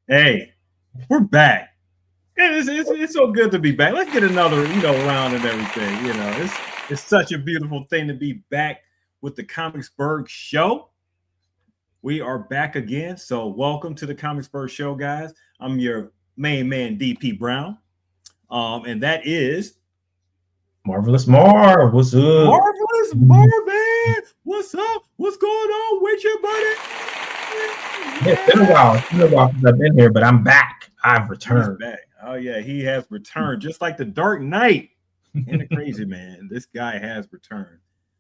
Hey, we're back. It's so good to be back. Let's get another, round and everything. It's such a beautiful thing to be back with the Comicsburgh show. We are back again. So welcome to the Comicsburgh show, guys. I'm your main man, DP Brown. And that is Marvelous Marv. What's up? Marvelous Marvin. What's up? What's going on with you, buddy? It's been a while. It's been a while since I've been here, but I'm back. I've returned. He's back. Oh yeah, he has returned, just like the Dark Knight and the Crazy Man. This guy has returned.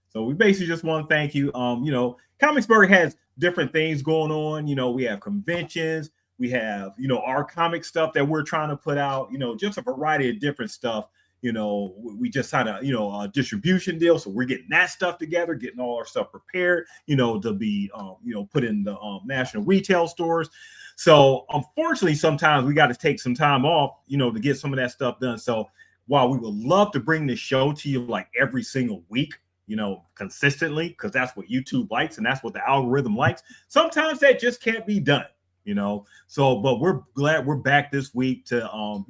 So we basically just want to thank you. Comicsburgh has different things going on. We have conventions, we have, our comic stuff that we're trying to put out, just a variety of different stuff. We just signed a distribution deal, so we're getting that stuff together, getting all our stuff prepared, to be put in the national retail stores. So unfortunately, sometimes we got to take some time off, to get some of that stuff done. So while we would love to bring this show to you like every single week, consistently, because that's what YouTube likes and that's what the algorithm likes, sometimes that just can't be done, So, but we're glad we're back this week to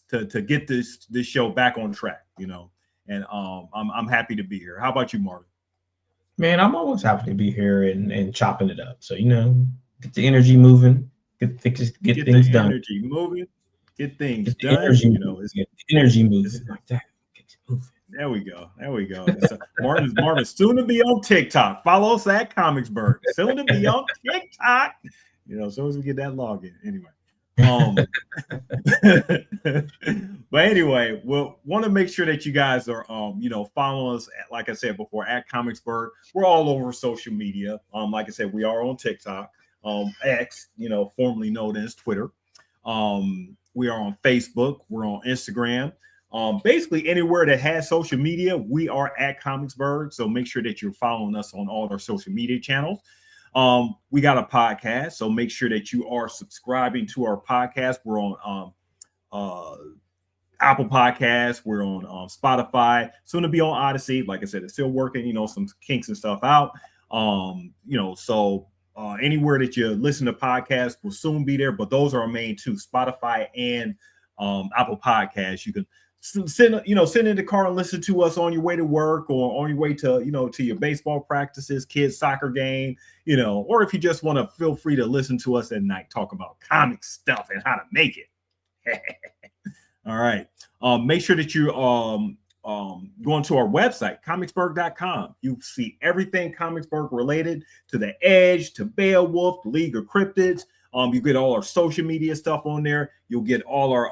to get this show back on track, and I'm happy to be here. How about you, Marvin? Man, I'm always happy to be here and chopping it up. So get the energy moving, get things done. Energy moving, get things get the done. Energy, get the energy moving like that. Get it moving. There we go. So Marvin's soon to be on TikTok. Follow us at Comicsburgh. Soon to be on TikTok. As soon as we get that login. Anyway. But anyway, we'll want to make sure that you guys are following us like I said before, at Comicsburgh. We're all over social media. Like I said, we are on TikTok, X, formerly known as Twitter. We are on Facebook, we're on Instagram. Basically anywhere that has social media, we are at Comicsburgh. So make sure that you're following us on all our social media channels. We got a podcast, so make sure that you are subscribing to our podcast. We're on Apple Podcasts, we're on Spotify, soon to be on Odyssey. Like I said, it's still working, some kinks and stuff out. So anywhere that you listen to podcasts will soon be there, but those are our main two, Spotify and Apple Podcasts. You can sit in the car and listen to us on your way to work or on your way to to your baseball practices, kids soccer game, or if you just want to, feel free to listen to us at night talk about comic stuff and how to make it. All right. Make sure that you going to our website, comicsburgh.com. You see everything Comicsburgh related to the Edge, to Beowulf, the League of Cryptids. You get all our social media stuff on there. You'll get all our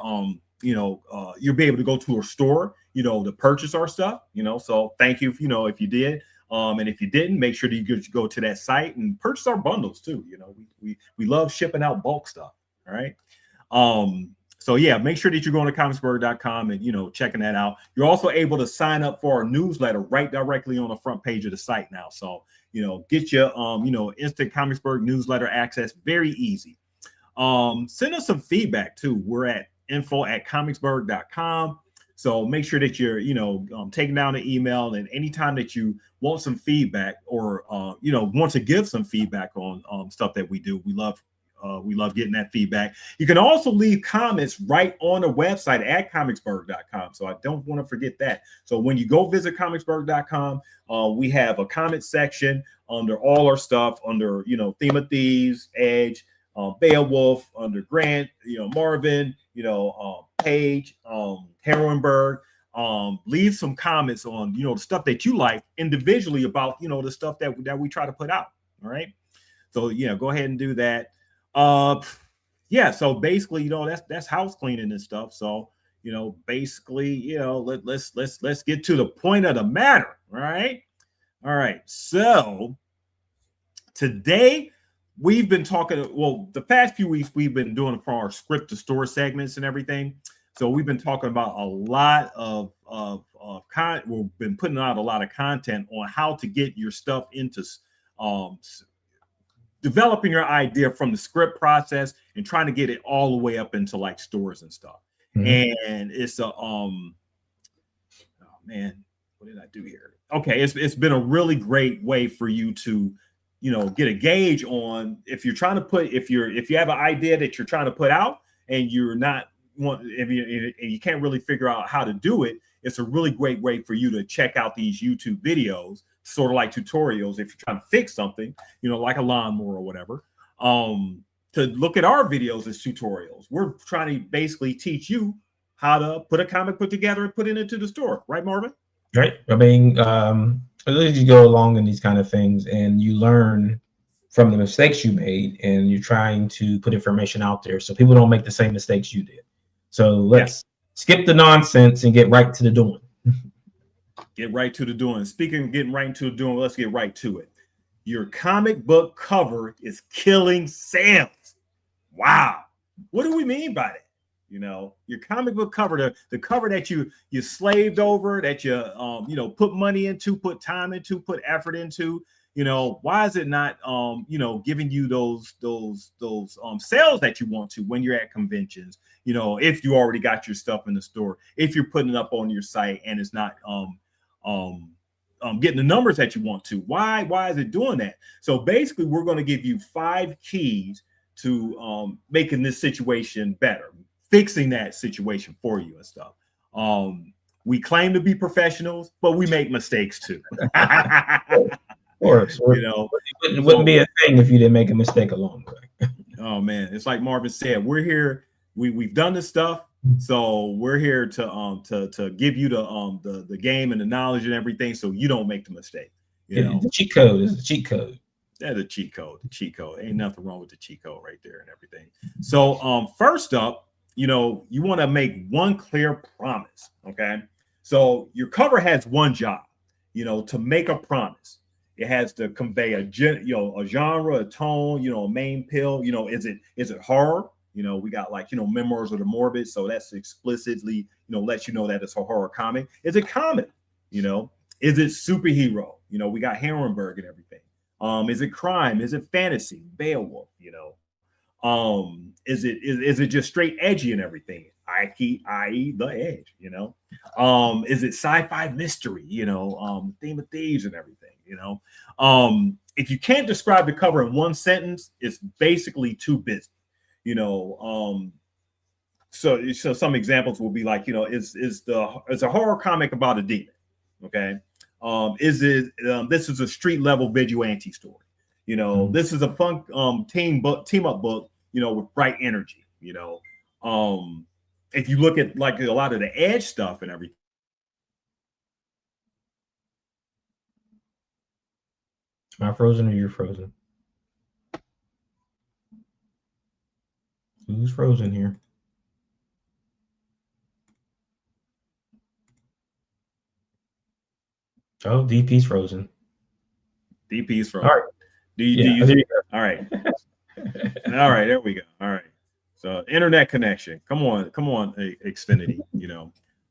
you'll be able to go to our store, to purchase our stuff, so thank you, if you did. And if you didn't, make sure that you go to that site and purchase our bundles too. We love shipping out bulk stuff. All right. So yeah, make sure that you're going to comicsburgh.com and, checking that out. You're also able to sign up for our newsletter right directly on the front page of the site now. So, get your, instant Comicsburgh newsletter access. Very easy. Send us some feedback too. We're at info@comicsburgh.com. So make sure that you're, taking down the email, and anytime that you want some feedback or, want to give some feedback on stuff that we do, we love getting that feedback. You can also leave comments right on the website at comicsburgh.com. So I don't want to forget that. So when you go visit comicsburgh.com, we have a comment section under all our stuff, under, Theme of Thieves, Edge, Beowulf, under Grant, Marvin, Paige, Heroinberg. Leave some comments on, the stuff that you like individually about, the stuff that we try to put out. All right. So, go ahead and do that. So basically, that's house cleaning and stuff. So, basically, let's get to the point of the matter. All right. All right. So today we've been talking, the past few weeks we've been doing for our script to store segments and everything. So we've been talking about a lot of content. We've been putting out a lot of content on how to get your stuff into developing your idea from the script process and trying to get it all the way up into like stores and stuff. Mm-hmm. And it's oh man, what did I do here? Okay, it's been a really great way for you to get a gauge on if you're trying to put, if you have an idea that you're trying to put out and you're not if you can't really figure out how to do it, it's a really great way for you to check out these YouTube videos, sort of like tutorials. If you're trying to fix something, like a lawnmower or whatever, to look at our videos as tutorials. We're trying to basically teach you how to put a comic book together and put it into the store, right, Marvin? Right. I mean, as you go along in these kind of things, and you learn from the mistakes you made, and you're trying to put information out there so people don't make the same mistakes you did. So let's skip the nonsense and get right to the doing. Get right to the doing. Speaking of getting right into the doing, let's get right to it. Your comic book cover is killing sales. Wow. What do we mean by that? Your comic book cover, the cover that you slaved over, that you put money into, put time into, put effort into. Why is it not giving you those sales that you want to when you're at conventions? If you already got your stuff in the store, if you're putting it up on your site and it's not getting the numbers that you want to. Why is it doing that? So basically, we're going to give you 5 keys to making this situation better, fixing that situation for you and stuff. We claim to be professionals, but we make mistakes too. Of course, it wouldn't be a thing if you didn't make a mistake along the way. Oh man, it's like Marvin said, we're here. We've done this stuff, so we're here to give you the game and the knowledge and everything, so you don't make the mistake. The cheat code is the cheat code. Yeah, the cheat code. Ain't nothing wrong with the cheat code right there and everything. So first up, you want to make one clear promise. Okay, so your cover has one job, to make a promise. It has to convey a genre, a tone, a main pill. Is it horror? We got Memoirs of the Morbid, so that's explicitly lets you know that it's a horror comic. Is it comedy? Is it superhero? We got Herrenberg and everything. Is it crime? Is it fantasy? Beowulf? Is it just straight edgy and everything? I.e. The Edge. Is it sci-fi mystery? Theme of thieves and everything. If you can't describe the cover in one sentence, it's basically too busy. So some examples will be like, is a horror comic about a demon? Okay. This is a street level vigilante story. This is a fun team up book, with bright energy. If you look at like a lot of the Edge stuff and everything. Am I frozen or you're frozen? Who's frozen here? Oh, DP's frozen. DP's frozen. All right. Do you all right. All right, there we go. All right. So internet connection. Come on, Xfinity,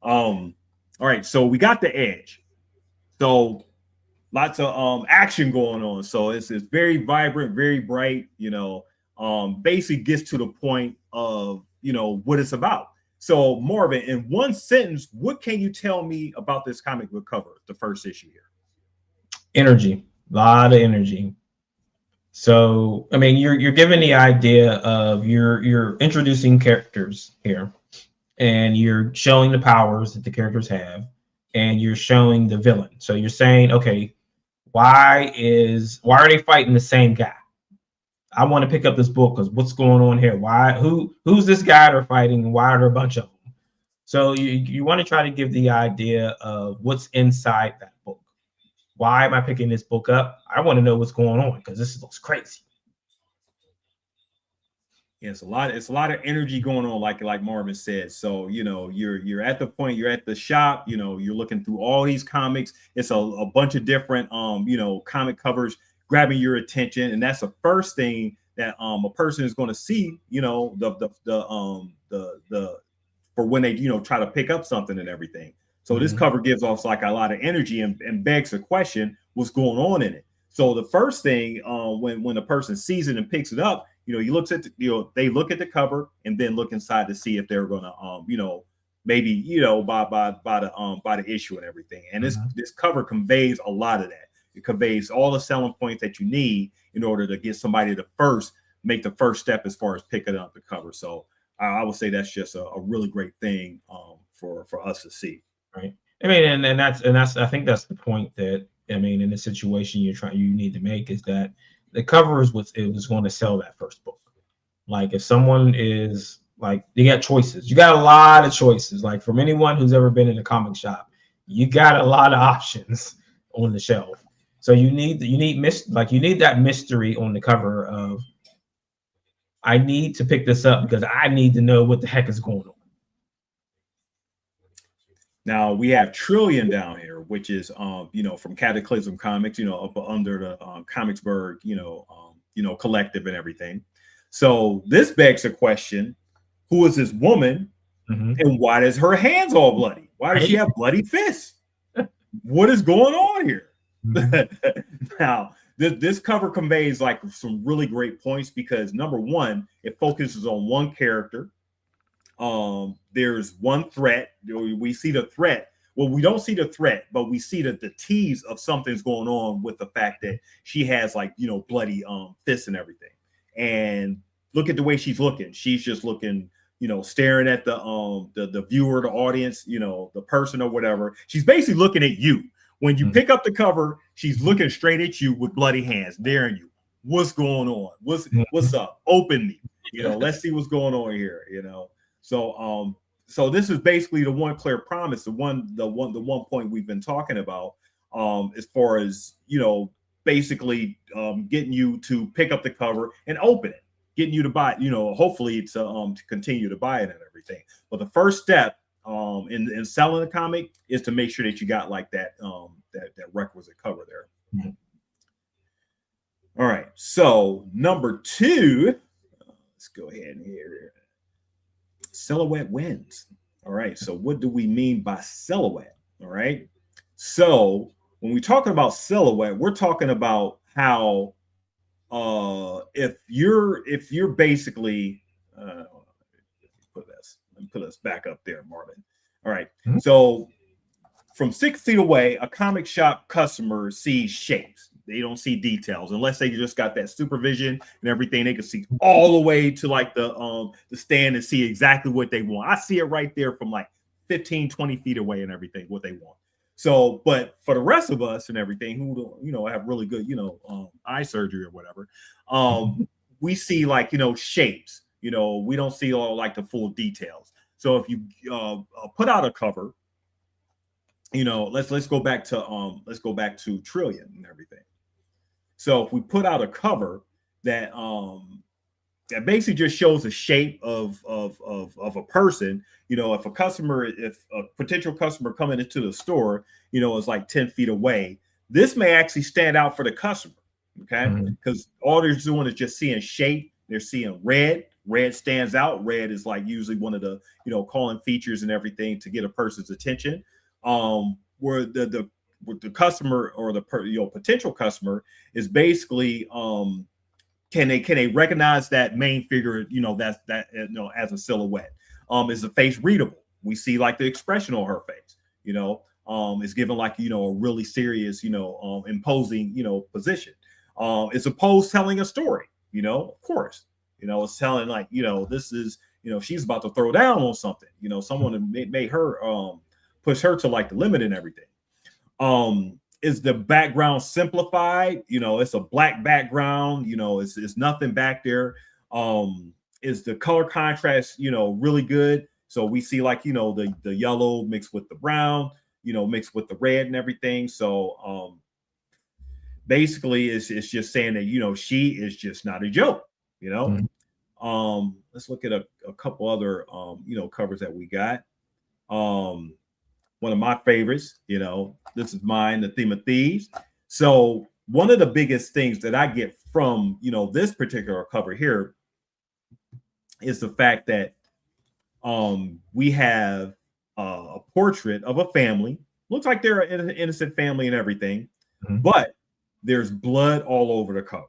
All right, so we got the Edge. So lots of action going on. So it's very vibrant, very bright, basically gets to the point of what it's about. So Marvin, in one sentence, what can you tell me about this comic book cover, the first issue here? Energy, a lot of energy. So I mean, you're given the idea of you're introducing characters here, and you're showing the powers that the characters have, and you're showing the villain. So you're saying, okay, why are they fighting the same guy? I want to pick up this book because what's going on here? Who's this guy they're fighting, and why are there a bunch of them? So you want to try to give the idea of what's inside that book. Why am I picking this book up? I want to know what's going on because this looks crazy. Yeah, it's a lot of energy going on, like Marvin said. So you're at the point, you're at the shop, you're looking through all these comics. It's a bunch of different comic covers grabbing your attention, and that's the first thing that a person is going to see, for when they try to pick up something and everything. So this cover gives off like a lot of energy and begs the question, what's going on in it? So the first thing when a person sees it and picks it up, he looks at they look at the cover and then look inside to see if they're gonna maybe buy the issue and everything. And this cover conveys a lot of that. It conveys all the selling points that you need in order to get somebody to make the first step as far as picking up the cover. So I would say that's just a really great thing for us to see. Right. I mean, and that's I think that's the point that, I mean, in the situation you need to make, is that the cover is what it was going to sell that first book. Like, if someone is like, you got choices, you got a lot of choices. Like, from anyone who's ever been in a comic shop, you got a lot of options on the shelf. So you need that mystery on the cover of, I need to pick this up because I need to know what the heck is going on. Now we have Trillion down here, which is from Cataclysm Comics, up under the Comicsburgh, collective and everything. So this begs the question: who is this woman, and why does her hands all bloody? Why does she have bloody fists? What is going on here? Now, this cover conveys like some really great points because, number one, it focuses on one character. There's one threat. We see the threat. Well, we don't see the threat, but we see the tease of something's going on with the fact that she has bloody fists and everything. And look at the way she's looking. She's just looking, staring at the viewer, the audience, the person or whatever. She's basically looking at you. When you pick up the cover, she's looking straight at you with bloody hands, daring you. What's going on? What's up? Open me. Let's see what's going on here. So this is basically the one clear promise, the one point we've been talking about, as far as basically getting you to pick up the cover and open it, getting you to buy it, hopefully to continue to buy it and everything. But the first step in selling the comic is to make sure that you got like that requisite cover there. Mm-hmm. All right, so number 2, let's go ahead and here. Silhouette wins. All right, so what do we mean by silhouette? All right, so when we're talking about silhouette, we're talking about how if you're basically put us back up there, Marvin. All right, so from 6 feet away, a comic shop customer sees shapes. They don't see details unless they just got that supervision and everything. They can see all the way to like the stand and see exactly what they want. I see it right there from like 15, 20 feet away and everything, what they want. So, but for the rest of us and everything who have really good, eye surgery or whatever, we see like, shapes, we don't see all like the full details. So if you put out a cover, let's go back to Trillion and everything. So if we put out a cover that that basically just shows the shape of a person, if a potential customer coming into the store, is like 10 feet away, this may actually stand out for the customer, okay? Because all they're doing is just seeing shape. They're seeing red. Red stands out. Red is like usually one of the calling features and everything to get a person's attention. Where the customer or the potential customer is basically can they recognize that main figure as a silhouette? Is the face readable? We see like the expression on her face, is given like a really serious imposing position. It's a pose telling a story, of course, it's telling like this is she's about to throw down on something, someone made her push her to like the limit and everything. Is the background simplified? It's a black background, it's nothing back there. Is the color contrast, really good? So we see like, the yellow mixed with the brown, mixed with the red and everything. So basically it's just saying that, she is just not a joke, Let's look at a couple other, covers that we got. One of my favorites, this is mine, The Theme of Thieves. So one of the biggest things that I get from, this particular cover here is the fact that we have a portrait of a family. Looks like they're an innocent family and everything, but there's blood all over the cover.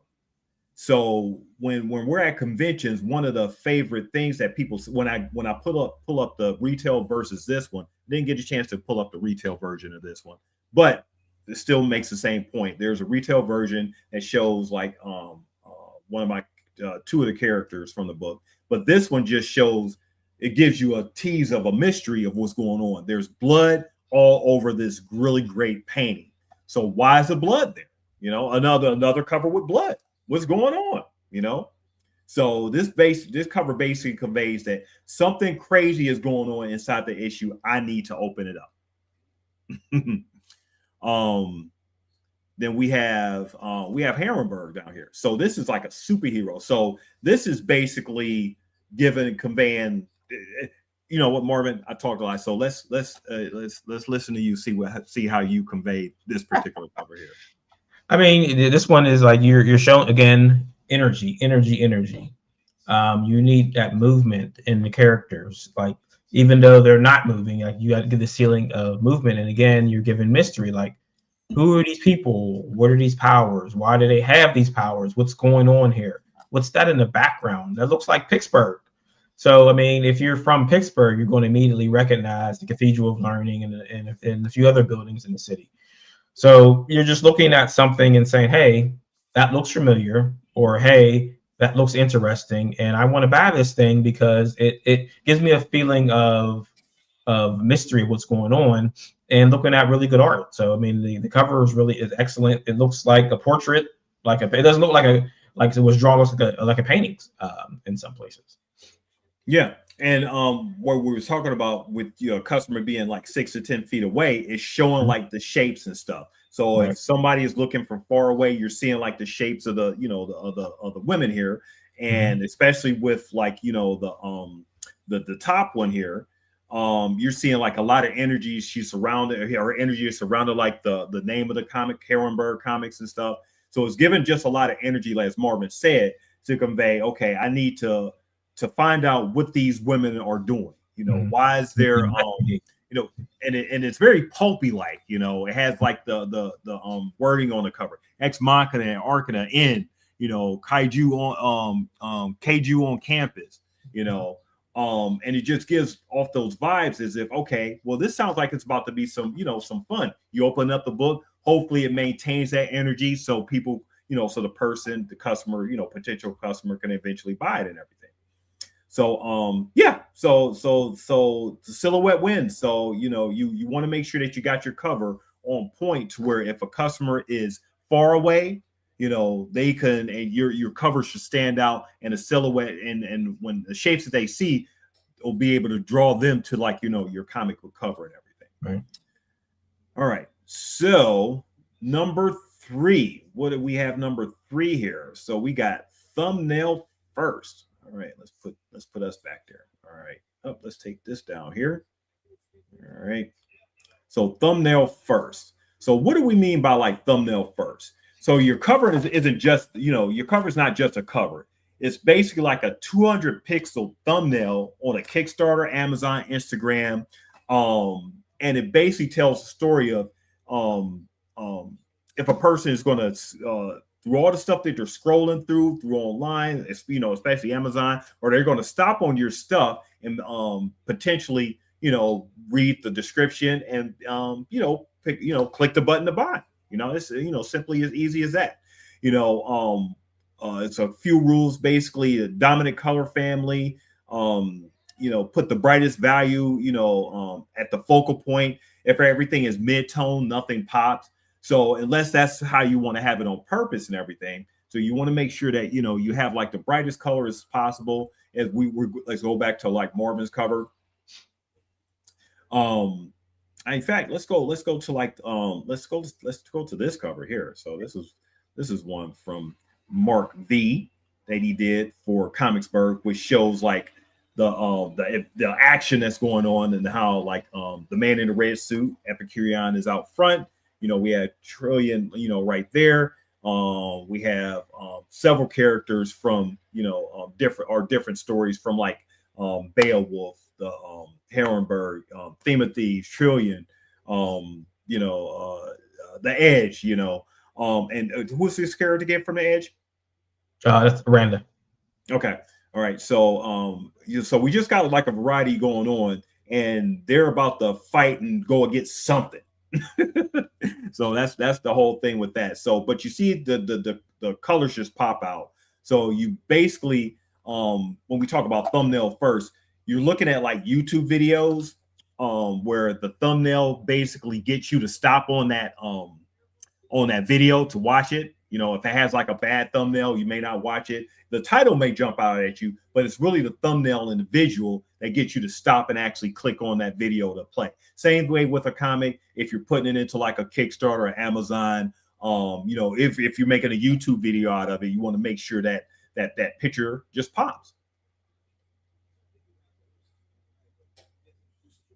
So when we're at conventions, one of the favorite things that people, when I pull up the retail versus this one, didn't get a chance to pull up the retail version of this one, but it still makes the same point. There's a retail version that shows like one of my two of the characters from the book, but this one just shows, it gives you a tease of a mystery of what's going on. There's blood all over this really great painting. So why is the blood there? You know, another cover with blood. What's going on? You know, so this cover basically conveys that something crazy is going on inside the issue. I need to open it up. Then we have Herrenberg down here. So this is like a superhero. So this is basically conveying. You know what, Marvin? I talked a lot. So let's listen to you. See how you convey this particular cover here. I mean, this one is like you're showing again energy. You need that movement in the characters. Like even though they're not moving, like you got to get this feeling of movement. And again, you're given mystery. Like who are these people? What are these powers? Why do they have these powers? What's going on here? What's that in the background? That looks like Pittsburgh. So, I mean, if you're from Pittsburgh, you're going to immediately recognize the Cathedral of Learning and a few other buildings in the city. So you're just looking at something and saying, hey, that looks familiar, or hey, that looks interesting, and I want to buy this thing because it gives me a feeling of mystery of what's going on, and looking at really good art. So, I mean, the cover is excellent. It looks like a portrait, it doesn't look like it was drawn like a painting in some places. Yeah. And what we were talking about with your customer being like 6 to 10 feet away is showing like the shapes and stuff. So if somebody is looking from far away, you're seeing like the shapes of the, you know, the women here, and especially with like, you know, the top one here, you're seeing like a lot of energy. She's surrounded, her energy is surrounded like the name of the comic, Herrenberg Comics and stuff. So it's given just a lot of energy, like as Marvin said, to convey, okay, I need to find out what these women are doing. You know, why is there, you know, and it's very pulpy, like, you know, it has like the wording on the cover, Ex Machina and Arcana in, you know, Kaiju on campus, you know, and it just gives off those vibes as if, okay, well, this sounds like it's about to be some, you know, some fun. You open up the book, hopefully it maintains that energy so people, you know, so the customer, you know, potential customer can eventually buy it and everything. So yeah, so the silhouette wins. So, you know, you want to make sure that you got your cover on point to where if a customer is far away, you know, they can, and your cover should stand out, and a silhouette and when the shapes that they see will be able to draw them to, like, you know, your comic book cover and everything. Right. All right. So number 3, what do we have number 3 here? So we got thumbnail first. All right, let's put us back there. All right. Oh, let's take this down here. All right. So thumbnail first. So what do we mean by like thumbnail first? So your cover isn't just, you know, your cover is not just a cover. It's basically like a 200 pixel thumbnail on a Kickstarter, Amazon, Instagram. And it basically tells the story of if a person is going to through all the stuff that they're scrolling through online, you know, especially Amazon, or they're going to stop on your stuff and potentially, you know, read the description and you know, click the button to buy. You know, it's, you know, simply as easy as that. You know, it's a few rules, basically a dominant color family. You know, put the brightest value, you know, at the focal point. If everything is mid-tone, nothing pops. So unless that's how you want to have it on purpose and everything, so you want to make sure that, you know, you have like the brightest color as possible. As let's go back to like Marvin's cover. In fact, let's go to like let's go to this cover here. So this is one from Mark V that he did for Comicsburgh, which shows like the action that's going on and how like the man in the red suit, Epicurean, is out front. You know, we had Trillion, you know, right there. We have several characters from, you know, different stories from like Beowulf, the Herrenberg, Theme of Thieves, Trillion, you know, The Edge, you know. And who's this character again from The Edge? That's Randa. Okay. All right. So so we just got like a variety going on, and they're about to fight and go against something. So that's the whole thing with that. So, but you see the colors just pop out. So you basically, when we talk about thumbnail first, you're looking at like YouTube videos, where the thumbnail basically gets you to stop on that video to watch it. You know, if it has like a bad thumbnail, you may not watch it. The title may jump out at you, but it's really the thumbnail and the visual that gets you to stop and actually click on that video to play. Same way with a comic. If you're putting it into like a Kickstarter or Amazon, you know, if you're making a YouTube video out of it, you want to make sure that that picture just pops.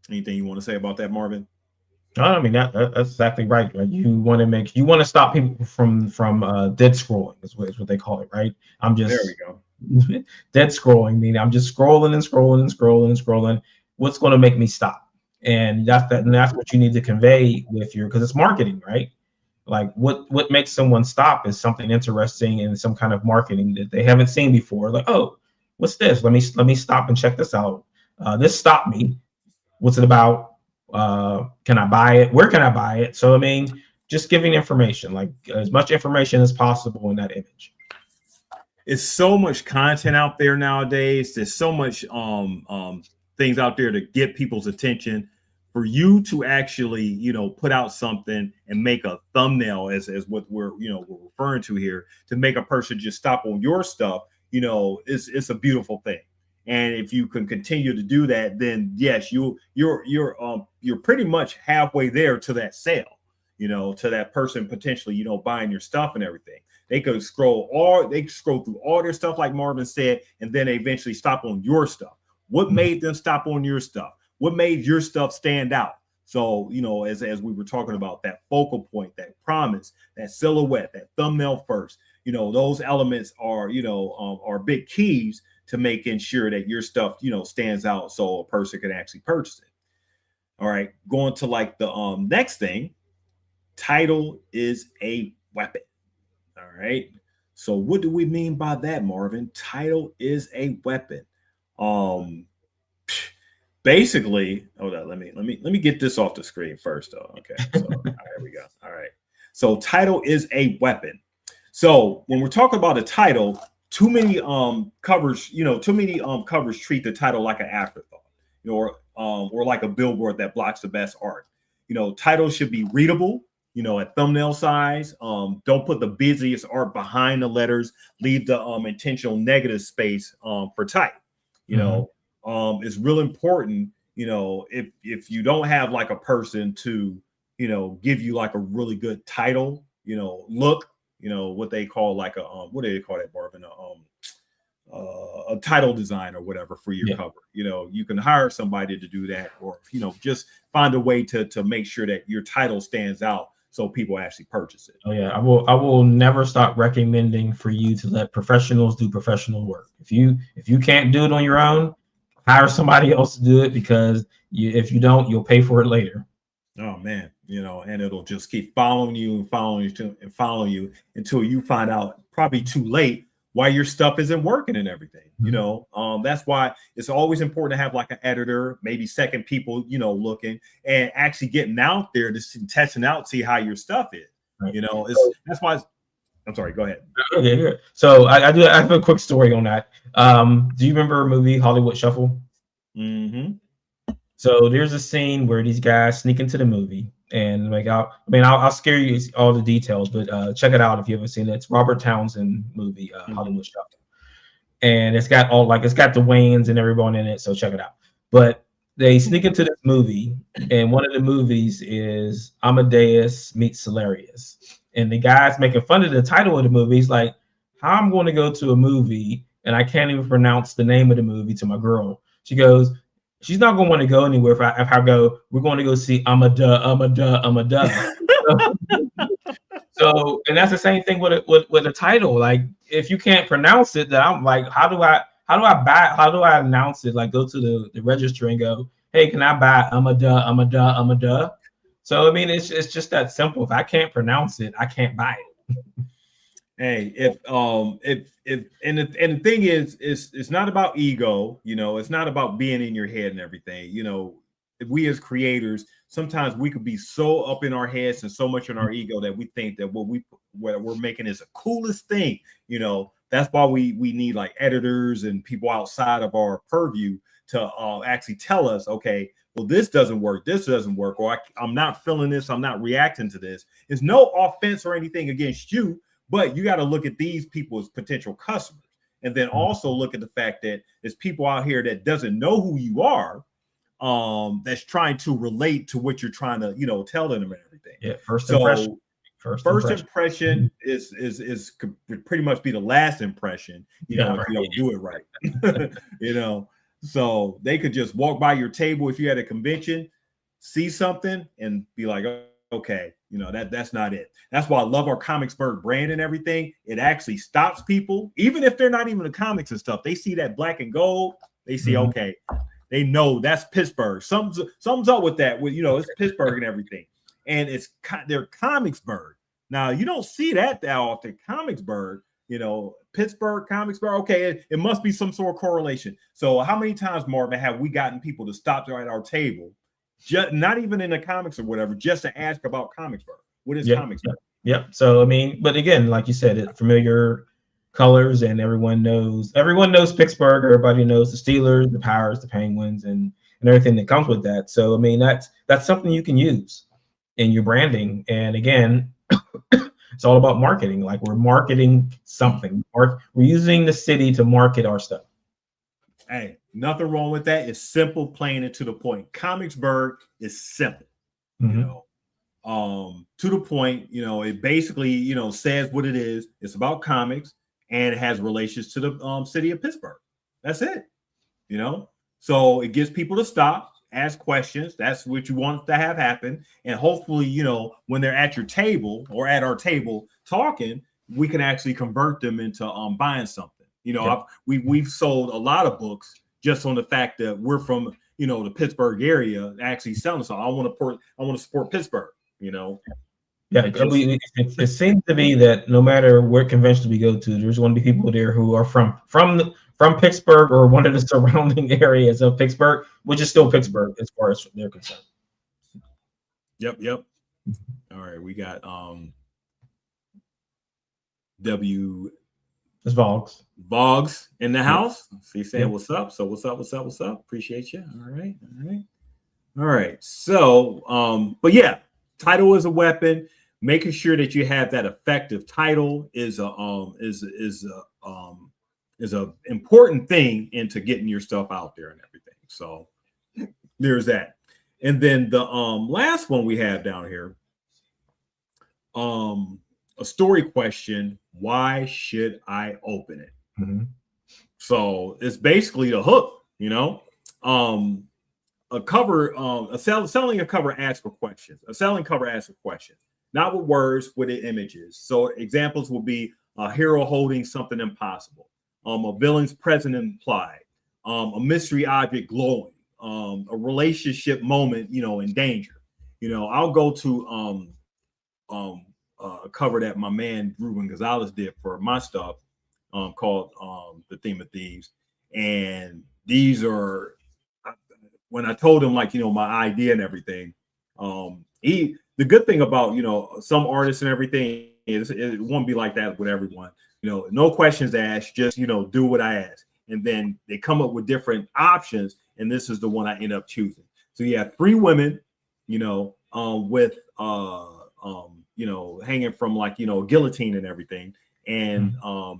Anything you want to say about that, Marvin? I mean that's exactly right. Right? You want to stop people from dead scrolling is what they call it, right? I'm just There we go. dead scrolling. Meaning I'm just scrolling and scrolling and scrolling and scrolling. What's going to make me stop? And that's what you need to convey with your, because it's marketing, right? Like what makes someone stop is something interesting and some kind of marketing that they haven't seen before. Like, oh, what's this? Let me stop and check this out. This stopped me. What's it about? Can I buy it? Where can I buy it? So I mean, just giving information, like as much information as possible in that image. It's so much content out there nowadays. There's so much things out there to get people's attention. For you to actually, you know, put out something and make a thumbnail, as what we're referring to here, to make a person just stop on your stuff, you know, it's a beautiful thing. And if you can continue to do that, then yes, you're pretty much halfway there to that sale, you know, to that person potentially, you know, buying your stuff and everything. They could scroll through all their stuff, like Marvin said, and then they eventually stop on your stuff. What made them stop on your stuff? What made your stuff stand out? So, you know, as we were talking about, that focal point, that promise, that silhouette, that thumbnail first, you know, those elements are, you know, are big keys to making sure that your stuff, you know, stands out so a person can actually purchase it. All right, going to like the next thing, title is a weapon. All right. So what do we mean by that, Marvin? Title is a weapon. Basically, hold on, let me get this off the screen first though. Okay. So there we go. All right. So title is a weapon. So when we're talking about a title, too many covers treat the title like an afterthought, you know, or like a billboard that blocks the best art. You know, titles should be readable, you know, at thumbnail size. Don't put the busiest art behind the letters. Leave the intentional negative space for type. You know, it's real important, you know, if you don't have like a person to, you know, give you like a really good title, you know, look, you know, what they call like a what do they call that, Marvin? A title design or whatever for your cover. You know, you can hire somebody to do that, or, you know, just find a way to make sure that your title stands out so people actually purchase it. Oh yeah, I will never stop recommending for you to let professionals do professional work. If you can't do it on your own, hire somebody else to do it, because if you don't, you'll pay for it later. Oh man, you know, and it'll just keep following you and following you until you find out, probably too late, why your stuff isn't working and everything. You know, that's why it's always important to have like an editor, maybe second people, you know, looking and actually getting out there to testing out, see how your stuff is. Right. You know, that's why. I'm sorry. Go ahead. Okay. So I have a quick story on that. Do you remember a movie, Hollywood Shuffle? Mm-hmm. So there's a scene where these guys sneak into the movie, and like I'll scare you all the details, but check it out if you haven't seen it. It's Robert Townsend movie, Hollywood Shuffle, and it's got the Wayans and everyone in it. So check it out. But they sneak into this movie, and one of the movies is Amadeus Meets Hilarious, and the guy's making fun of the title of the movie. He's like, "How I'm going to go to a movie and I can't even pronounce the name of the movie to my girl?" She goes, she's not going to want to go anywhere if I go, we're going to go see Amada. So, and that's the same thing with a title. Like, if you can't pronounce it, then I'm like, how do I announce it? Like, go to the register and go, hey, can I buy Amada? So, I mean, it's just that simple. If I can't pronounce it, I can't buy it. Hey, if the thing is, it's not about ego, you know, it's not about being in your head and everything, you know. If we as creators, sometimes we could be so up in our heads and so much in our ego that we think that what we're making is the coolest thing. You know, that's why we need like editors and people outside of our purview to actually tell us, okay, well, this doesn't work, or I'm not feeling this, I'm not reacting to this. It's no offense or anything against you, but you got to look at these people as potential customers. And then also look at the fact that there's people out here that doesn't know who you are, that's trying to relate to what you're trying to, you know, tell them and everything. Yeah, first impression. First impression is could pretty much be the last impression, you know, if you don't do it right. You know, so they could just walk by your table if you're at a convention, see something, and be like, okay, you know, that's not it. That's why I love our Comicsburgh brand and everything. It actually stops people, even if they're not even the comics and stuff. They see that black and gold, they see, okay, they know that's Pittsburgh. Something's up with that. With, you know, it's Pittsburgh and everything, and they're Comicsburgh. Now you don't see that often. Comicsburgh, you know, Pittsburgh, Comicsburgh. Okay, it must be some sort of correlation. So how many times, Marvin, have we gotten people to stop at our table, just not even in the comics or whatever, just to ask about Comicsburgh? What is Comicsburgh? Yep. So I mean, but again, like you said, it's familiar colors, and everyone knows Pittsburgh. Everybody knows the Steelers, the Pirates, the Penguins, and everything that comes with that. So I mean, that's something you can use in your branding. And again, it's all about marketing. Like, we're marketing something, or we're using the city to market our stuff. Hey, nothing wrong with that. It's simple, plain, and to the point. Comicsburgh is simple, you know, to the point. You know, it basically, you know, says what it is. It's about comics, and it has relations to the city of Pittsburgh. That's it, you know. So it gets people to stop, ask questions. That's what you want to have happen. And hopefully, you know, when they're at your table or at our table talking, we can actually convert them into buying something. You know, we've sold a lot of books just on the fact that we're from, you know, the Pittsburgh area, actually selling. So I want to support Pittsburgh, you know. Yeah, it seems to be that no matter what conventions we go to, there's going to be people there who are from Pittsburgh or one of the surrounding areas of Pittsburgh, which is still Pittsburgh as far as they're concerned. Yep. All right, we got W. It's Vogs in the house. So he's saying, what's up? So what's up? Appreciate you. All right. So, but yeah, title is a weapon. Making sure that you have that effective title is a important thing into getting your stuff out there and everything. So there's that. And then the last one we have down here, a story question: why should I open it? So it's basically the hook, you know. A cover, selling a cover asks for questions. A selling cover asks a question, not with words, with the images. So examples will be a hero holding something impossible, a villain's present implied, a mystery object glowing, a relationship moment, you know, in danger. You know, I'll go to a cover that my man Ruben Gonzalez did for my stuff, called The Theme of Thieves. And these are, when I told him, like, you know, my idea and everything, the good thing about, you know, some artists and everything is it won't be like that with everyone. You know, no questions asked, just, you know, do what I ask. And then they come up with different options, and this is the one I end up choosing. So you have 3 women, you know, with you know, hanging from, like, you know, guillotine and everything. And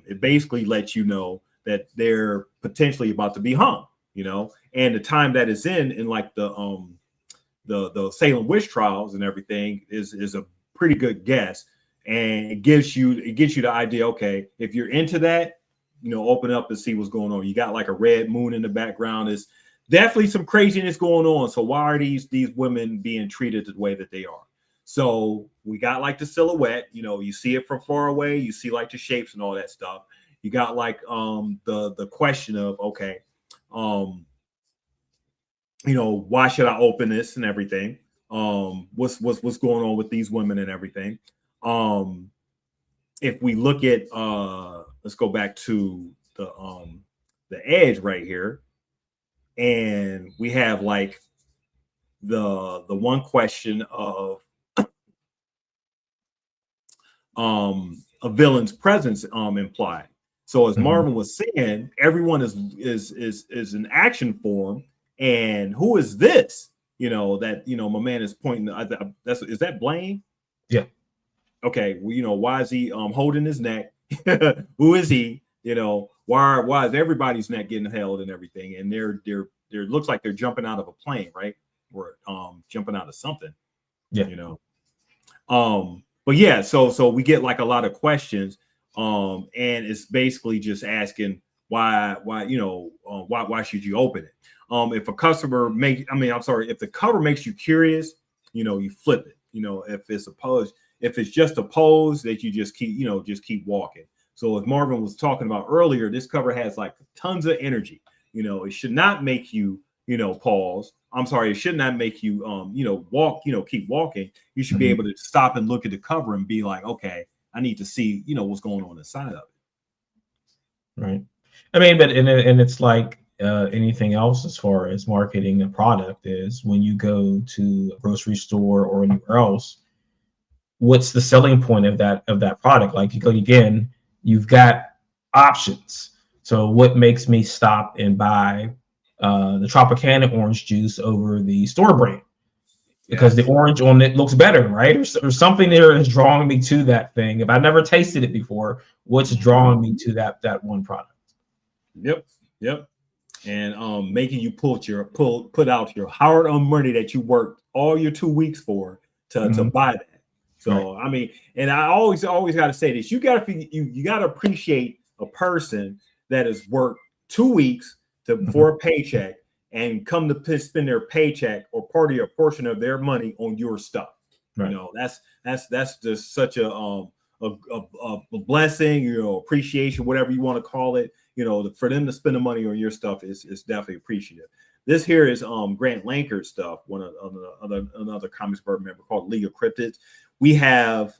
it basically lets you know that they're potentially about to be hung, you know, and the time that is in like the Salem witch trials and everything is a pretty good guess. And it gives you the idea, okay, if you're into that, you know, open up and see what's going on. You got like a red moon in the background. There's definitely some craziness going on. So why are these women being treated the way that they are? So we got like the silhouette, you know, you see it from far away, you see like the shapes and all that stuff. You got like the question of, okay, you know, why should I open this and everything? What's going on with these women and everything? If we look at let's go back to the edge right here, and we have like the one question of a villain's presence implied. So as Marvin was saying, everyone is an action form, and who is this? That my man is pointing. Is that Blaine? Yeah. Okay. Well, why is he holding his neck? Who is he? Why is everybody's neck getting held and everything? And they're looks like they're jumping out of a plane, right? Or jumping out of something. Yeah. But yeah, so we get like a lot of questions, and it's basically just asking why should you open it? If a customer if the cover makes you curious, you flip it. If it's just a pose that you just keep walking. So as Marvin was talking about earlier, this cover has like tons of energy. It should not make you pause. I'm sorry, it should not make you walk, keep walking. You should be able to stop and look at the cover and be like, okay, I need to see, what's going on inside of it. Right. I mean, but and it's like anything else as far as marketing a product is, when you go to a grocery store or anywhere else, what's the selling point of that product? Like, again, you've got options. So what makes me stop and buy the Tropicana orange juice over the store brand? Because the orange on it looks better, right? Or something there is drawing me to that thing. If I've never tasted it before, what's drawing me to that one product? Yep. And making you put out your hard-earned money that you worked all your 2 weeks for to buy that. So right. I mean, and I always got to say this: you got to appreciate a person that has worked 2 weeks for a paycheck and come to spend their paycheck or a portion of their money on your stuff. Right. That's just such a blessing, appreciation, whatever you want to call it. For them to spend the money on your stuff is definitely appreciative. This here is Grant Lanker's stuff, another Comicsburgh member called League of Cryptids. We have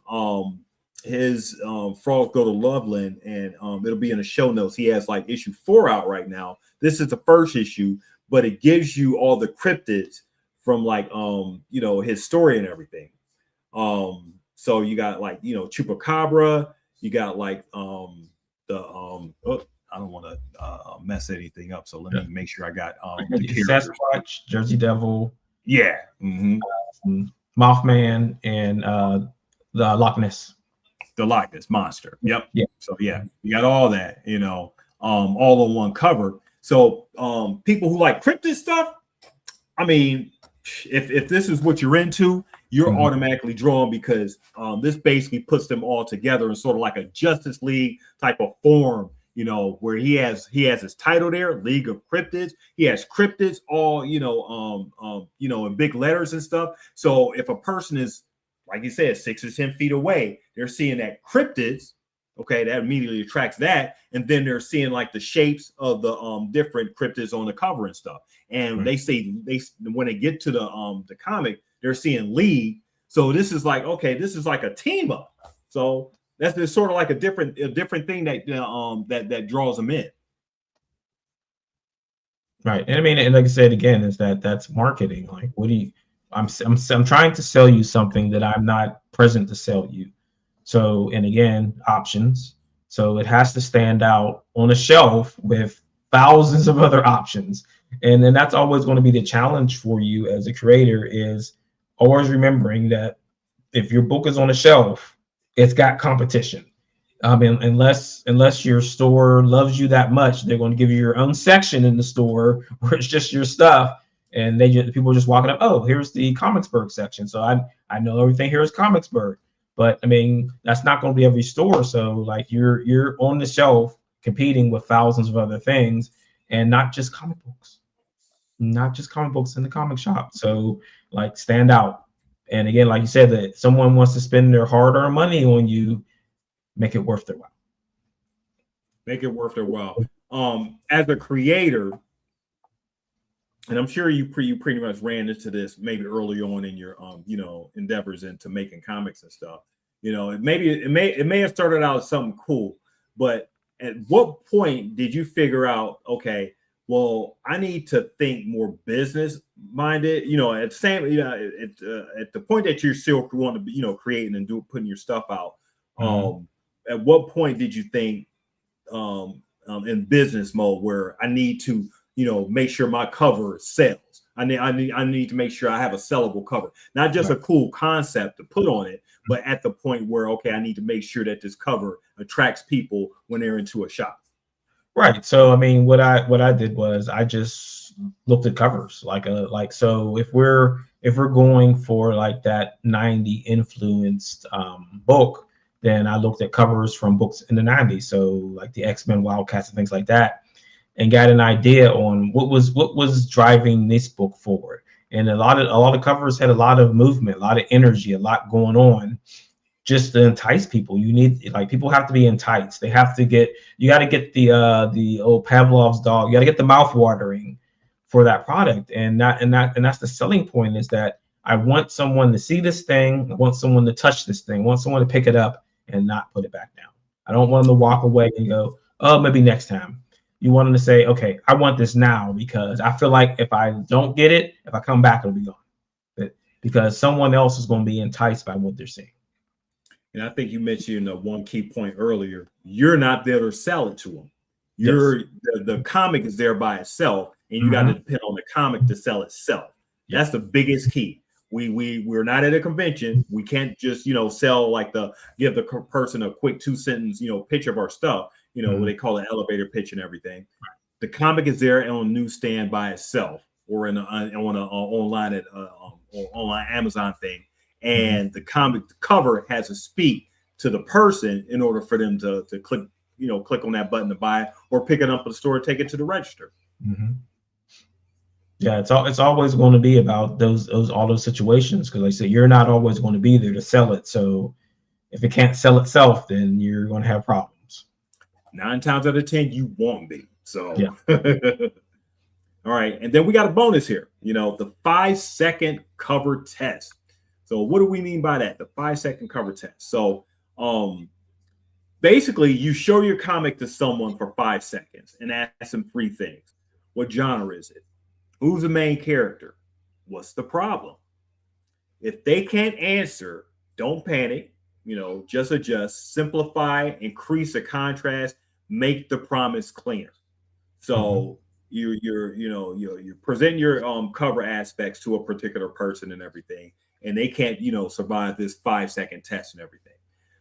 his Frogs Go to Loveland, and it'll be in the show notes. He has like issue 4 out right now. This is the first issue, but it gives you all the cryptids from like his story and everything. So you got like Chupacabra, you got like I don't want to mess anything up, so let me make sure I got Sasquatch, Jersey Devil, Mothman, and the Loch Ness. The Loch Ness monster. Yep. Yeah. So yeah, you got all that, all on one cover. So people who like cryptid stuff, I mean, if this is what you're into, you're automatically drawn, because this basically puts them all together in sort of like a Justice League type of form, where he has his title there, League of Cryptids. He has cryptids all, in big letters and stuff. So if a person is, like you said, 6 or 10 feet away, they're seeing that cryptids. Okay, that immediately attracts that, and then they're seeing like the shapes of the different cryptids on the cover and stuff. And they say when they get to the comic, they're seeing League. So this is like, okay, this is like a team up. So that's sort of like a different thing that draws them in. Right, and I mean, and like I said again, is that's marketing. Like, what do you? I'm trying to sell you something that I'm not present to sell you. So, and again, options. So it has to stand out on a shelf with thousands of other options. And then that's always going to be the challenge for you as a creator, is always remembering that if your book is on a shelf, it's got competition. I mean, unless your store loves you that much, they're going to give you your own section in the store where it's just your stuff. And people are just walking up, oh, here's the Comicsburgh section. So I know everything here is Comicsburgh. But I mean, that's not going to be every store. So like you're on the shelf competing with thousands of other things, and not just comic books in the comic shop. So like, stand out. And again, like you said, that someone wants to spend their hard-earned money on you, make it worth their while. Make it worth their while. As a creator, and I'm sure you pretty much ran into this maybe early on in your endeavors into making comics and stuff. It may have started out as something cool, but at what point did you figure out, okay, well, I need to think more business minded, at the same, at the point that you're still want to be, creating and putting your stuff out. At what point did you think, in business mode, where I need to, make sure my cover sells? I need to make sure I have a sellable cover, not just a cool concept to put on it, but at the point where, okay, I need to make sure that this cover attracts people when they're into a shop. Right. So, I mean, what I did was I just looked at covers so if we're going for like that 90 influenced book, then I looked at covers from books in the 90s. So like the X-Men, Wildcats, and things like that, and got an idea on what was driving this book forward. And a lot of covers had a lot of movement, a lot of energy, a lot going on, just to entice people. You need, like, people have to be enticed. They have to get, you got to get the old Pavlov's dog. You got to get the mouth watering for that product. And that's the selling point, is that I want someone to see this thing. I want someone to touch this thing. I want someone to pick it up and not put it back down. I don't want them to walk away and go, oh, maybe next time. You want them to say, okay, I want this now, because I feel like if I don't get it, if I come back, it'll be gone. Because someone else is going to be enticed by what they're seeing. And I think you mentioned one key point earlier. You're not there to sell it to them. The comic is there by itself, and you got to depend on the comic to sell itself. That's the biggest key. We're not at a convention. We can't just sell, like, give the person a quick 2-sentence pitch of our stuff. What they call an elevator pitch and everything. The comic is there on a newsstand by itself, or on an online online Amazon thing. And the comic cover has to speak to the person in order for them to click on that button to buy it, or pick it up at the store and take it to the register. Yeah, it's always going to be about all those situations, because, like I said, you're not always going to be there to sell it. So if it can't sell itself, then you're going to have problems. 9 times out of 10, you won't be. So yeah. All right, and then we got a bonus here. The 5-second cover test. So what do we mean by that? The 5-second cover test. So basically, you show your comic to someone for 5 seconds and ask them 3 things. What genre is it? Who's the main character? What's the problem? If they can't answer, don't panic. Just adjust, simplify, increase the contrast, make the promise clear. So you present your cover aspects to a particular person and everything, and they can't survive this 5-second test and everything.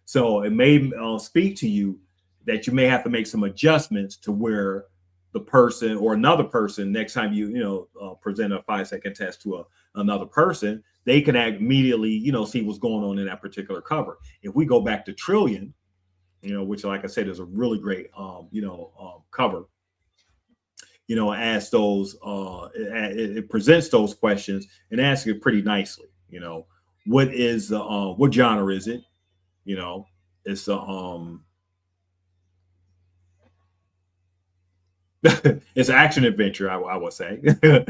So it may speak to you that you may have to make some adjustments to where the person or another person, next time you present a 5-second test to another person, they can immediately see what's going on in that particular cover. If we go back to Trillion, which, like I said, is a really great cover, asks those it presents those questions and asks it pretty nicely. What is what genre is it? It's it's an action adventure, I would say. It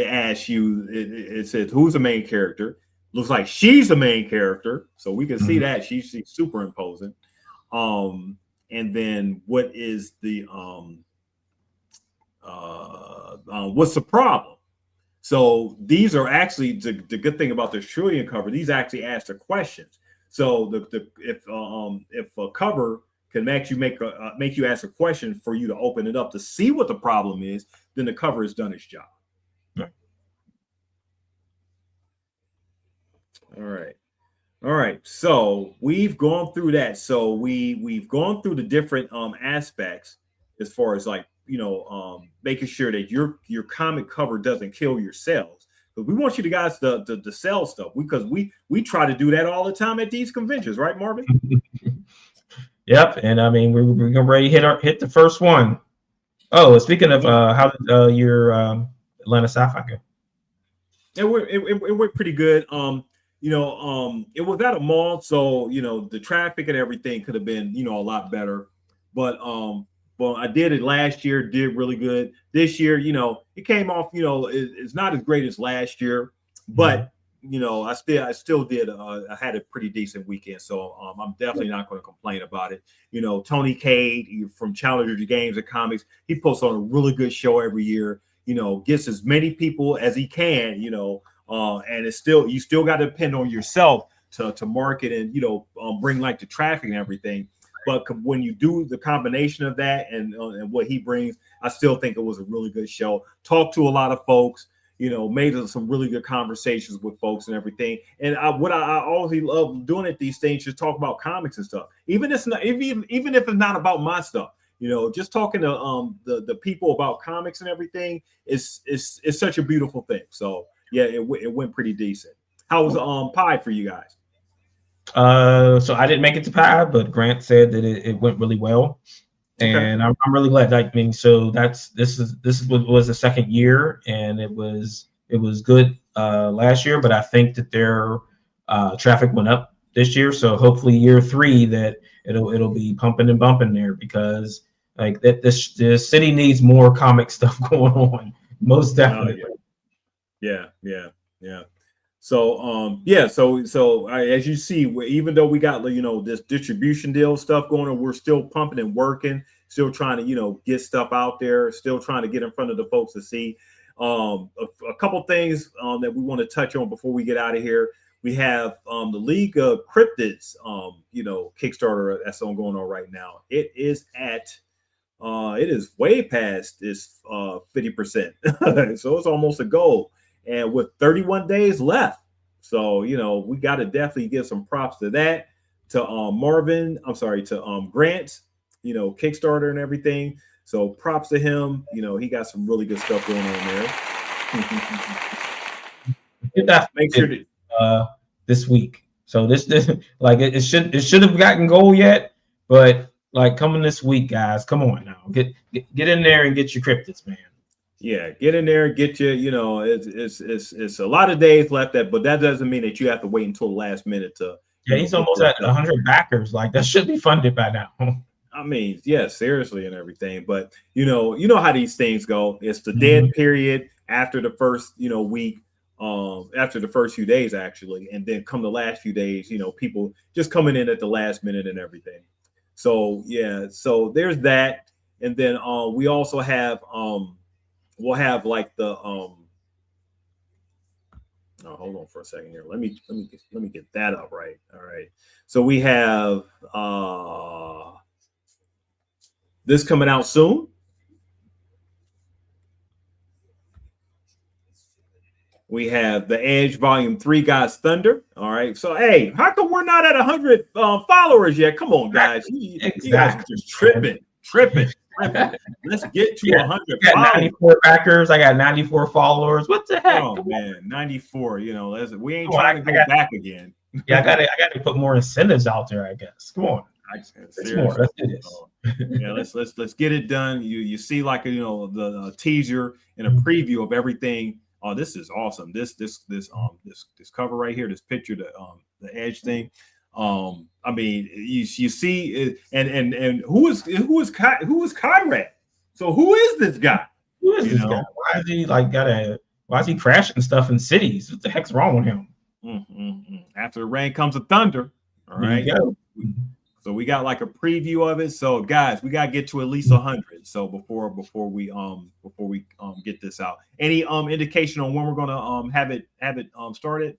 asks you, it says, who's the main character? Looks like she's the main character, so we can see that she's superimposing. And then what is the what's the problem? So these are actually the good thing about the Trillion cover. These actually ask the questions. So if a cover can make you ask a question for you to open it up to see what the problem is, then the cover has done its job. Right. All right. So we've gone through that. So we've gone through the different aspects as far as, like, making sure that your comic cover doesn't kill your sales. But we want you guys to sell stuff, because we try to do that all the time at these conventions, right, Marvin? Yep. And I mean, we're getting ready to hit the first one. Oh, speaking of how did your Atlanta Sci-Fi go? It went pretty good. It was at a mall, so the traffic and everything could have been a lot better. But I did it last year, did really good. This year, it came off. It's not as great as last year, but I still did. I had a pretty decent weekend, so I'm definitely not going to complain about it. Tony Cade from Challenger Games and Comics, he puts on a really good show every year. gets as many people as he can, and it's still, you still got to depend on yourself to market and, bring like the traffic and everything. But when you do the combination of that and what he brings, I still think it was a really good show. Talked to a lot of folks, made some really good conversations with folks and everything. And what I always love doing at these things, just talk about comics and stuff. Even if it's not about my stuff, just talking to the people about comics and everything is such a beautiful thing. So yeah, it went pretty decent. How was Pie for you guys? So I didn't make it to Pie, but Grant said that it went really well, and I'm really glad. I mean, so this was the second year, and it was good last year, but I think that their traffic went up this year. So hopefully year 3 that it'll be pumping and bumping there, because like that the city needs more comic stuff going on, most definitely. Yeah. So so as you see, even though we got this distribution deal stuff going on, we're still pumping and working, still trying to get stuff out there, still trying to get in front of the folks to see. A couple things that we want to touch on before we get out of here. We have the League of Cryptids, Kickstarter that's going on right now. It is way past this 50%, so it's almost a goal. And with 31 days left. So, we got to definitely give some props to that, to Grant, Kickstarter and everything. So props to him. He got some really good stuff going on there. Make sure that this week. So this like it should have gotten goal yet, but like coming this week, guys, come on now. Get in there and get your cryptids, man. Yeah, get in there and get you. It's a lot of days left, but that doesn't mean that you have to wait until the last minute to. Yeah, he's almost at 100 backers. Like that should be funded by now. I mean, yeah, seriously and everything. But you know how these things go. It's the dead period after the first week, after the first few days actually, and then come the last few days. People just coming in at the last minute and everything. So yeah, so there's that, and then we also have we'll have like the hold on for a second here. Let me get that up right. All right. So we have this coming out soon. We have The Edge Volume 3, God's Thunder. All right. So hey, how come we're not at 100 followers yet? Come on, guys. You guys are just tripping. Let's get to 100. I got 94 backers. I got 94 followers. What the heck? Oh man, 94. We ain't trying to go back again. Yeah, I got to put more incentives out there, I guess. Come on. Let's do this. Yeah, let's get it done. You see like the teaser and a preview of everything. Oh, this is awesome. This cover right here, this picture, the Edge thing. I mean, you see it, and who is Kyrad? So who is this guy? Who is this guy? Why is he why is he crashing stuff in cities? What the heck's wrong with him? After the rain comes the thunder. All right. So we got like a preview of it. So guys, we gotta get to at least 100. So before we get this out. Any indication on when we're gonna have it started?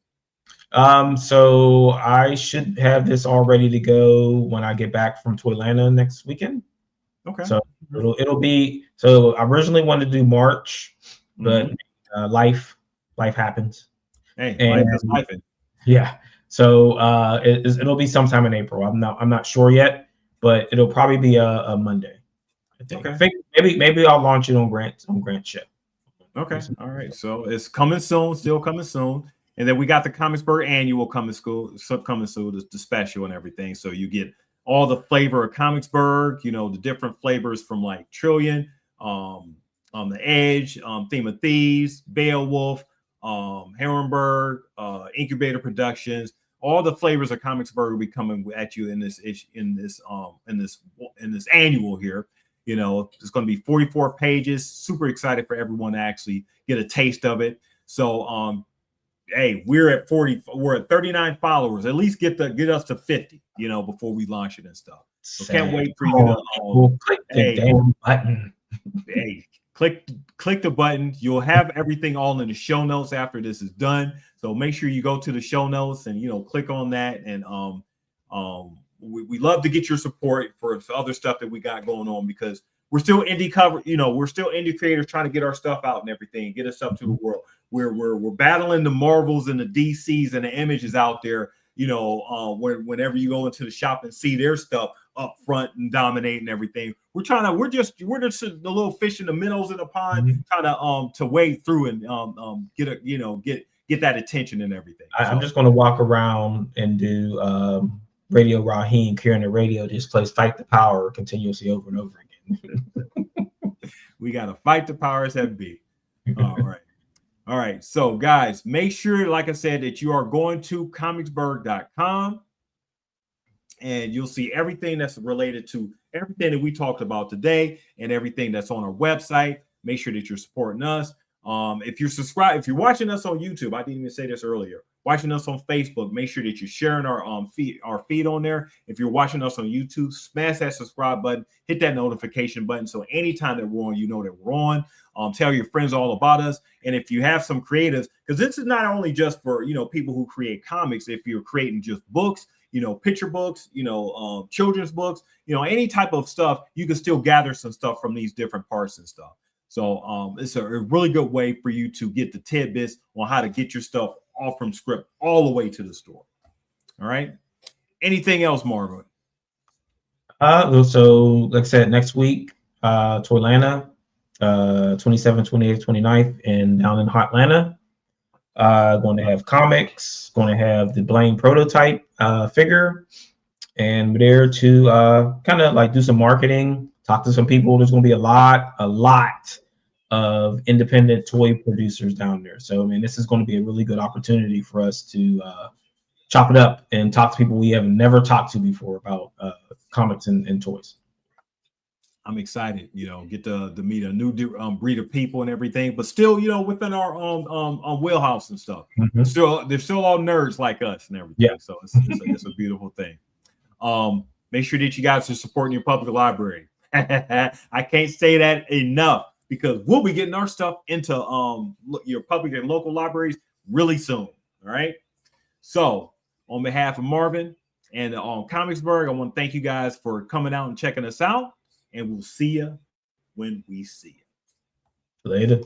So I should have this all ready to go when I get back from Toylanta next weekend. Okay. So it'll be. So I originally wanted to do March, but life happens. Hey, life is life. Yeah. So it'll be sometime in April. I'm not sure yet, but it'll probably be a Monday. I think. Okay. I think maybe I'll launch it on Grant's ship. Okay. All right. So it's coming soon. Still coming soon. And then we got the Comicsburgh Annual coming soon, the special and everything. So you get all the flavor of Comicsburgh, the different flavors from like Trillion, The Edge, Theme of Thieves, Beowulf, Herrenberg, Incubator Productions. All the flavors of Comicsburgh will be coming at you in this annual here. It's going to be 44 pages. Super excited for everyone to actually get a taste of it. So hey, we're at 40. We're at 39 followers. At least get us to 50, before we launch it and stuff. So can't wait for you to click the damn button. Hey, click the button. You'll have everything all in the show notes after this is done. So make sure you go to the show notes and click on that. And we love to get your support for other stuff that we got going on, because we're still indie cover, we're still indie creators trying to get our stuff out and everything, get us up to the world. We're battling the Marvels and the DCs and the Images out there, whenever you go into the shop and see their stuff up front and dominating everything. We're just the little fish in the minnows in the pond, trying to wade through and get that attention and everything. I'm just going to walk around and do Radio Raheem carrying the radio, just plays Fight the Power continuously over and over again. We got to fight the powers that be. All right. So guys, make sure, like I said, that you are going to comicsburgh.com, and you'll see everything that's related to everything that we talked about today and everything that's on our website. Make sure that you're supporting us. If you're subscribed, if you're watching us on YouTube, I didn't even say this earlier, watching us on Facebook, make sure that you're sharing our feed on there. If you're watching us on YouTube, smash that subscribe button, hit that notification button, so anytime that we're on, that we're on. Tell your friends all about us. And if you have some creatives, because this is not only just for people who create comics. If you're creating just books, picture books, children's books, any type of stuff, you can still gather some stuff from these different parts and stuff. So it's a really good way for you to get the tidbits on how to get your stuff off from script all the way to the store. All right. Anything else, Marvin? So like I said, next week to Atlanta, 27th, 28th, 29th, and down in Hotlanta. Going to have comics, going to have the Blaine prototype figure, and we're there to kind of like do some marketing, talk to some people. There's going to be a lot of independent toy producers down there. So, I mean, this is going to be a really good opportunity for us to chop it up and talk to people we have never talked to before about comics and toys. I'm excited, get to meet a new breed of people and everything, but still, within our wheelhouse and stuff. They're still all nerds like us and everything. Yeah. So it's a beautiful thing. Make sure that you guys are supporting your public library. I can't say that enough, because we'll be getting our stuff into your public and local libraries really soon. All right. So on behalf of Marvin and Comicsburgh, I want to thank you guys for coming out and checking us out. And we'll see you when we see you. Later.